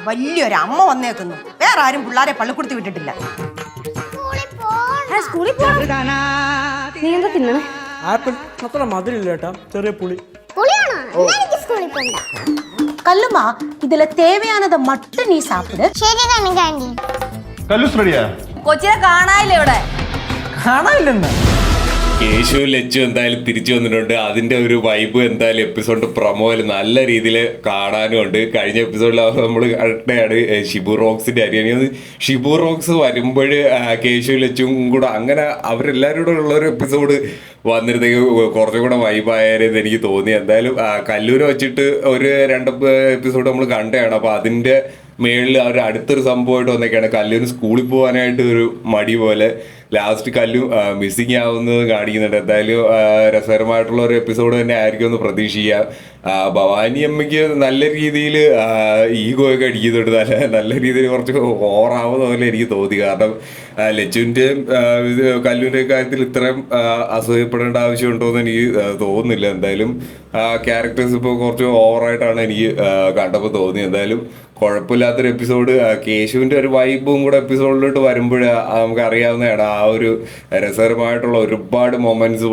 വലിയൊരു അമ്മ വന്നേക്കുന്നു. വേറെ ആരും പിള്ളേരെ പള്ളിക്കൂടത്തി വിട്ടിട്ടില്ല. നീ എന്താ തിന്നണേ? ആപ്പിൾ അത്ര മധുരില്ല കേട്ടാ, ചെറിയ പുളി. கல்லுமா இதுல தேவையானதை மட்டும் நீ சாப்பிடு. ശരിയാണ് കാന്റി. കല്ലൂസ് റെഡിയാ? കൊച്ചിനെ കാണാനില്ല ഇവിടെ. കാണാനില്ലെന്ന്. കേശു ലച്ചു എന്തായാലും തിരിച്ചു വന്നിട്ടുണ്ട്. അതിന്റെ ഒരു വൈബ് എന്തായാലും എപ്പിസോഡ് പ്രൊമോയിൽ നല്ല രീതിയിൽ കാണാനും ഉണ്ട്. കഴിഞ്ഞ എപ്പിസോഡിൽ നമ്മൾ കണ്ടാണ് ഷിബു റോക്സിന്റെ അരിയാണ്. ഷിബു റോക്സ് വരുമ്പോൾ കേശു ലച്ചും കൂടെ അങ്ങനെ അവരെല്ലാവരും കൂടെ ഉള്ള ഒരു എപ്പിസോഡ് വന്നിരുന്നെങ്കിൽ കുറച്ചും കൂടെ വൈബായാലെന്ന് എനിക്ക് തോന്നി. എന്തായാലും കല്ലൂര് വെച്ചിട്ട് ഒരു 2 എപ്പിസോഡ് നമ്മൾ കണ്ടതാണ്. അപ്പോൾ അതിന്റെ മേളിൽ അവർ അടുത്തൊരു സംഭവമായിട്ട് വന്നൊക്കെയാണ്. കല്ലൂര് സ്കൂളിൽ പോകാനായിട്ട് ഒരു മടി പോലെ ലാസ്റ്റ് കല്ലു മിസ്സിങ് ആവുന്നത് കാണിക്കുന്നുണ്ട്. എന്തായാലും രസകരമായിട്ടുള്ള ഒരു എപ്പിസോഡ് തന്നെ ആയിരിക്കും എന്ന് പ്രതീക്ഷിക്കാം. ഭവാനി അമ്മയ്ക്ക് നല്ല രീതിയിൽ ഈഗോ ഒക്കെ അടിക്കുന്നുണ്ട്. നല്ല രീതിയിൽ കുറച്ച് ഓവറാവുന്ന പോലെ എനിക്ക് തോന്നി. കാരണം ലച്ചുവിൻ്റെയും കല്ലുവിൻ്റെയും കാര്യത്തിൽ ഇത്രയും അസൂയപ്പെടേണ്ട ആവശ്യമുണ്ടോ എന്ന് എനിക്ക് തോന്നുന്നില്ല. എന്തായാലും ക്യാരക്ടേഴ്സ് ഇപ്പോൾ കുറച്ച് ഓവറായിട്ടാണ് എനിക്ക് കണ്ടപ്പോൾ തോന്നി. എന്തായാലും കുഴപ്പമില്ലാത്തൊരു എപ്പിസോഡ്. കേശുവിൻ്റെ ഒരു വൈബും കൂടെ എപ്പിസോഡിലോട്ട് വരുമ്പോൾ നമുക്ക് അറിയാവുന്നതാണ്. ആ ഒരു രസകരമായിട്ടുള്ള ഒരുപാട് മൊമെന്റ്സ്